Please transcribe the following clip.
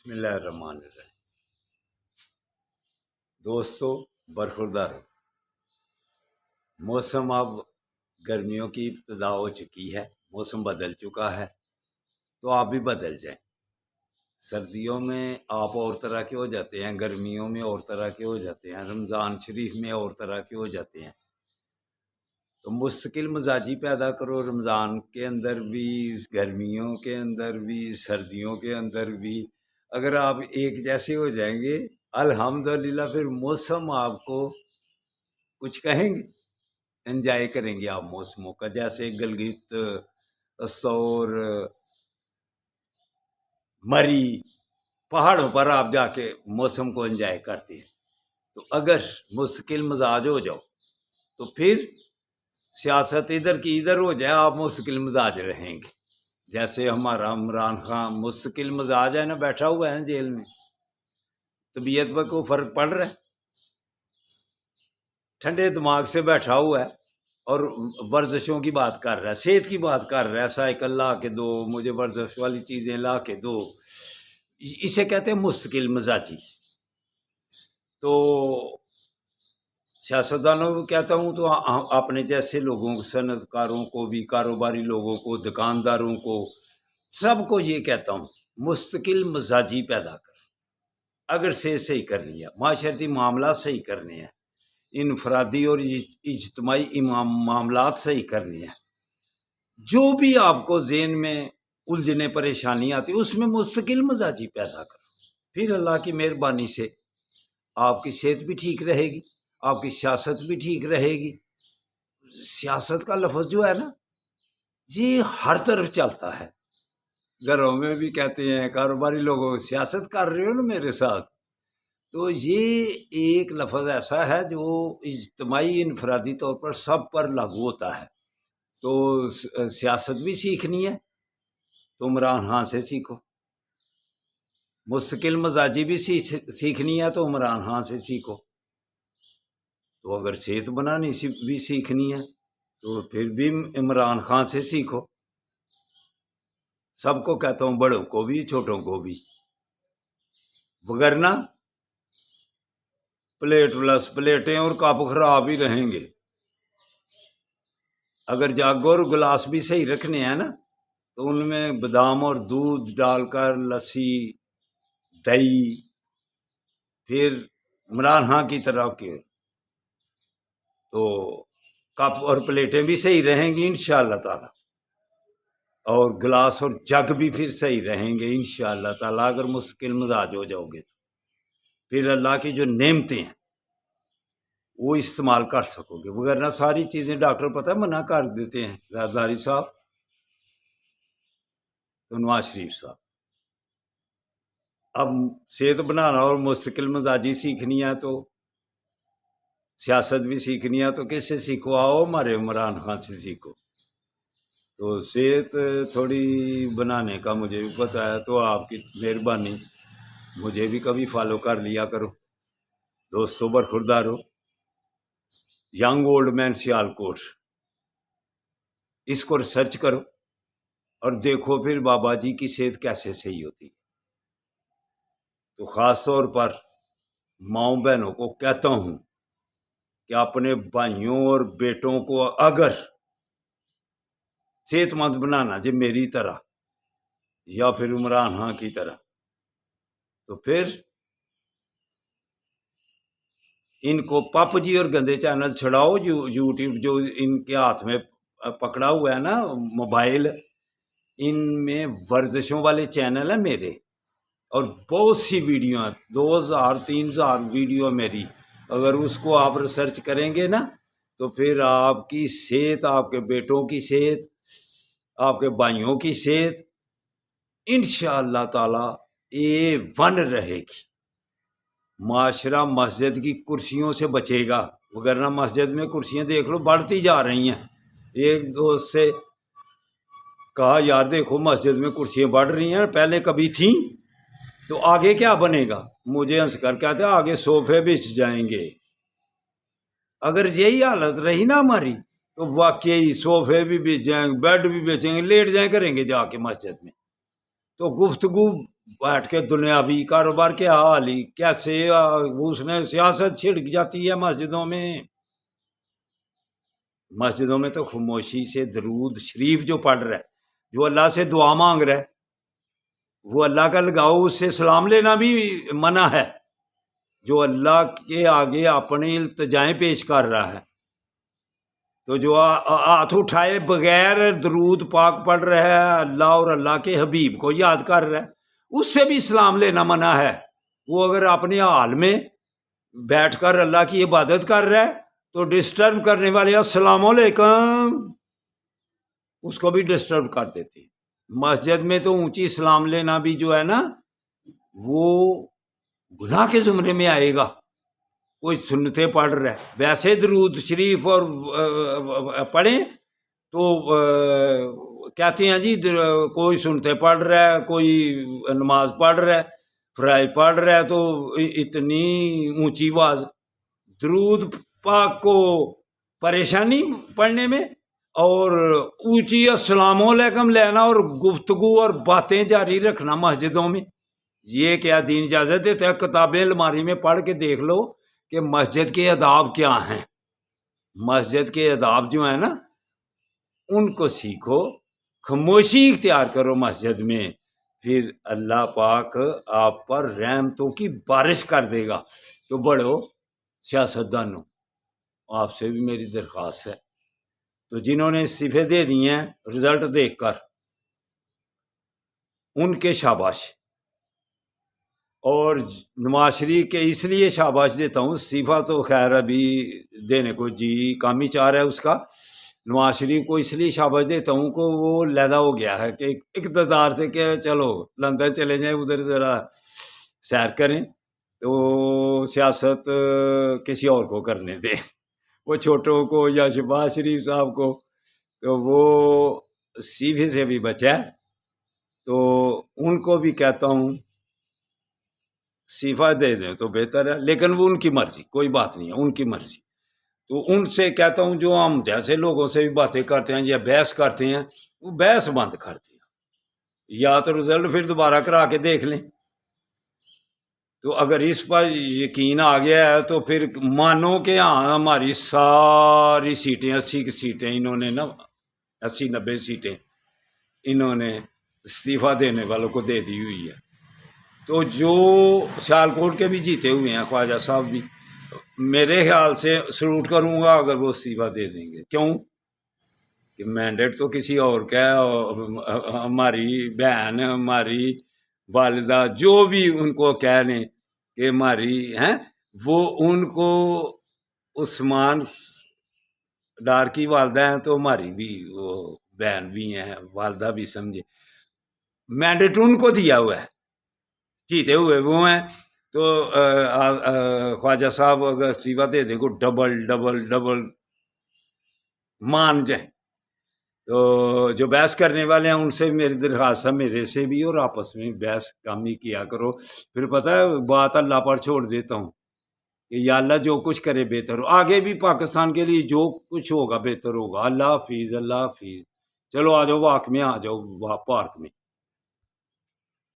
بسم اللہ الرحمن الرحیم۔ دوستو برخوردار، موسم اب گرمیوں کی ابتدا ہو چکی ہے، موسم بدل چکا ہے، تو آپ بھی بدل جائیں۔ سردیوں میں آپ اور طرح کے ہو جاتے ہیں، گرمیوں میں اور طرح کے ہو جاتے ہیں، رمضان شریف میں اور طرح کے ہو جاتے ہیں۔ تو مستقل مزاجی پیدا کرو، رمضان کے اندر بھی، گرمیوں کے اندر بھی، سردیوں کے اندر بھی۔ اگر آپ ایک جیسے ہو جائیں گے الحمدللہ، پھر موسم آپ کو کچھ کہیں گے، انجوائے کریں گے آپ موسموں کا۔ جیسے گلگت، سور، مری، پہاڑوں پر آپ جا کے موسم کو انجوائے کرتے ہیں۔ تو اگر مستقل مزاج ہو جاؤ تو پھر سیاست ادھر کی ادھر ہو جائے، آپ مستقل مزاج رہیں گے۔ جیسے ہمارا عمران خان مستقل مزاج ہے نا، بیٹھا ہوا ہے جیل میں، طبیعت پر کوئی فرق پڑ رہا ہے؟ ٹھنڈے دماغ سے بیٹھا ہوا ہے اور ورزشوں کی بات کر رہا ہے، صحت کی بات کر رہا ہے، سائیکل لا کے دو مجھے، ورزش والی چیزیں لا کے دو۔ اسے کہتے ہیں مستقل مزاجی۔ تو سیاستدانوں کو کہتا ہوں، تو اپنے جیسے لوگوں کو، صنعت کاروں کو بھی، کاروباری لوگوں کو، دکانداروں کو، سب کو یہ کہتا ہوں، مستقل مزاجی پیدا کر۔ اگر صحیح کرنی ہے، معاشرتی معاملات صحیح کرنے ہیں، انفرادی اور اجتماعی معاملات صحیح کرنے ہیں، جو بھی آپ کو ذہن میں الجھنے پریشانی آتی اس میں مستقل مزاجی پیدا کرو۔ پھر اللہ کی مہربانی سے آپ کی صحت بھی ٹھیک رہے گی، آپ کی سیاست بھی ٹھیک رہے گی۔ سیاست کا لفظ جو ہے نا، یہ ہر طرف چلتا ہے، گھروں میں بھی کہتے ہیں، کاروباری لوگوں سیاست کر رہے ہو نا میرے ساتھ۔ تو یہ ایک لفظ ایسا ہے جو اجتماعی انفرادی طور پر سب پر لاگو ہوتا ہے۔ تو سیاست بھی سیکھنی ہے تو عمران خان سے سیکھو، مستقل مزاجی بھی سیکھنی ہے تو عمران خان سے سیکھو۔ تو اگر صحت بنانی بھی سیکھنی ہے تو پھر بھی عمران خان سے سیکھو۔ سب کو کہتا ہوں، بڑوں کو بھی چھوٹوں کو بھی، وگرنہ پلیٹ پلس پلیٹیں اور کپ خراب ہی رہیں گے۔ اگر جاگو اور گلاس بھی صحیح رکھنے ہیں نا، تو ان میں بادام اور دودھ ڈال کر لسی، دہی، پھر عمران خان کی طرح کے، تو کپ اور پلیٹیں بھی صحیح رہیں گی انشاءاللہ تعالی، اور گلاس اور جگ بھی پھر صحیح رہیں گے انشاءاللہ تعالی۔ اگر مستقل مزاج ہو جاؤ گے تو پھر اللہ کی جو نعمتیں ہیں وہ استعمال کر سکو گے، وگرنہ ساری چیزیں ڈاکٹر پتہ منع کر دیتے ہیں، زرداری صاحب تو نواز شریف صاحب۔ اب صحت بنانا اور مستقل مزاجی سیکھنی ہے تو سیاست بھی سیکھنی ہے، تو کس سے سیکھو؟ آؤ ہمارے عمران خان سے سیکھو۔ تو صحت تھوڑی بنانے کا مجھے بھی پتہ ہے، تو آپ کی مہربانی مجھے بھی کبھی فالو کر لیا کرو۔ دوستو برخوردار ہو، ینگ اولڈ مین سیالکوٹ، اس کو ریسرچ کرو اور دیکھو پھر بابا جی کی صحت کیسے صحیح ہوتی ہے۔ تو خاص طور پر ماؤں بہنوں کو کہتا ہوں کہ اپنے بھائیوں اور بیٹوں کو اگر صحت مند بنانا جی میری طرح یا پھر عمران خان کی طرح، تو پھر ان کو پاپ جی اور گندے چینل چھڑاؤ، یوٹیوب جو ان کے ہاتھ میں پکڑا ہوا ہے نا موبائل، ان میں ورزشوں والے چینل ہیں میرے، اور بہت سی ویڈیو ہیں، 2000-3000 ویڈیو میری۔ اگر اس کو آپ ریسرچ کریں گے نا تو پھر آپ کی صحت، آپ کے بیٹوں کی صحت، آپ کے بھائیوں کی صحت انشاءاللہ تعالی A1 رہے گی۔ معاشرہ مسجد کی کرسیوں سے بچے گا، وگرنہ مسجد میں کرسیاں دیکھ لو بڑھتی جا رہی ہیں۔ ایک دوست سے کہا، یار دیکھو مسجد میں کرسیاں بڑھ رہی ہیں، پہلے کبھی تھیں، تو آگے کیا بنے گا؟ مجھے ہنس کر کہتے ہیں آگے صوفے بچ جائیں گے۔ اگر یہی حالت رہی نا ہماری تو واقعی صوفے بھی بیچ جائیں گے، بیڈ بھی بیچیں گے، لیٹ جائیں کریں گے جا کے مسجد میں۔ تو گفتگو بیٹھ کے دنیاوی کاروبار کے حال ہی کیسے اس نے سیاست چھڑک جاتی ہے مسجدوں میں۔ مسجدوں میں تو خاموشی سے درود شریف جو پڑھ رہا ہے، جو اللہ سے دعا مانگ رہا ہے، وہ اللہ کا لگاؤ، اس سے سلام لینا بھی منع ہے۔ جو اللہ کے آگے اپنی التجائیں پیش کر رہا ہے، تو جو ہاتھ اٹھائے بغیر درود پاک پڑھ رہا ہے، اللہ اور اللہ کے حبیب کو یاد کر رہا ہے، اس سے بھی سلام لینا منع ہے۔ وہ اگر اپنے حال میں بیٹھ کر اللہ کی عبادت کر رہا ہے تو ڈسٹرب کرنے والے السلام علیکم، اس کو بھی ڈسٹرب کر دیتے ہیں۔ مسجد میں تو اونچی سلام لینا بھی جو ہے نا، وہ گناہ کے زمرے میں آئے گا۔ کوئی سنتیں پڑھ رہا ہے، ویسے درود شریف اور پڑھیں تو کہتے ہیں جی کوئی سنتیں پڑھ رہا ہے، کوئی نماز پڑھ رہا ہے، فرائض پڑھ رہا ہے، تو اتنی اونچی آواز درود پاک کو پریشانی پڑھنے میں، اور اونچی السلام علیکم لینا اور گفتگو اور باتیں جاری رکھنا مسجدوں میں، یہ کیا دین اجازت دیتا ہے؟ کتابیں الماری میں پڑھ کے دیکھ لو کہ مسجد کے آداب کیا ہیں۔ مسجد کے آداب جو ہیں نا، ان کو سیکھو، خاموشی اختیار کرو مسجد میں، پھر اللہ پاک آپ پر رحمتوں کی بارش کر دے گا۔ تو بڑھو سیاستدانوں، آپ سے بھی میری درخواست ہے، تو جنہوں نے استعفے دے دیے ہیں رزلٹ دیکھ کر، ان کے شاباش۔ اور نواز شریف کے اس لیے شاباش دیتا ہوں، استعفیٰ تو خیر ابھی دینے کو جی کام ہی چاہ رہا ہے اس کا۔ نواز شریف کو اس لیے شاباش دیتا ہوں کہ وہ لیدا ہو گیا ہے کہ اقتدار سے کہ چلو لندن چلے جائیں، ادھر ذرا سیر کریں، تو سیاست کسی اور کو کرنے دیں، وہ چھوٹوں کو یا شہباز شریف صاحب کو، تو وہ استعفے سے بھی بچا ہے۔ تو ان کو بھی کہتا ہوں استعفیٰ دے دیں تو بہتر ہے، لیکن وہ ان کی مرضی، کوئی بات نہیں ہے، ان کی مرضی۔ تو ان سے کہتا ہوں جو ہم جیسے لوگوں سے بھی باتیں کرتے ہیں یا بحث کرتے ہیں، وہ بحث بند کرتے ہیں، یا تو رزلٹ پھر دوبارہ کرا کے دیکھ لیں۔ تو اگر اس پر یقین آ گیا ہے تو پھر مانو کہ ہاں ہماری ساری سیٹیں 80 کی سیٹیں انہوں نے نا 80-90 سیٹیں انہوں نے استعفیٰ دینے والوں کو دے دی ہوئی ہے۔ تو جو سیالکوٹ کے بھی جیتے ہوئے ہیں خواجہ صاحب بھی، میرے خیال سے سلوٹ کروں گا اگر وہ استعفیٰ دے دیں گے۔ کیوں کہ مینڈیٹ تو کسی اور کا ہے، ہماری بہن، ہماری والدہ جو بھی ان کو کہہ لیں کہ ہماری ہیں، وہ ان کو عثمان ڈار کی والدہ ہیں تو ہماری بھی وہ بہن بھی ہیں، والدہ بھی سمجھے، مینڈیٹ ان کو دیا ہوا ہے، جیتے ہوئے وہ ہیں۔ تو خواجہ صاحب اگر استعفیٰ دے دیں کو ڈبل ڈبل ڈبل مان جائیں۔ تو جو بحث کرنے والے ہیں ان سے میری درخواست ہے، میرے سے بھی، اور آپس میں بحث کم ہی کیا کرو۔ پھر پتہ ہے بات اللہ پر چھوڑ دیتا ہوں کہ یا اللہ جو کچھ کرے بہتر ہو، آگے بھی پاکستان کے لیے جو کچھ ہوگا بہتر ہوگا۔ اللہ حافظ، اللہ حافظ۔ چلو آ جاؤ واک میں، آ جاؤ پارک میں۔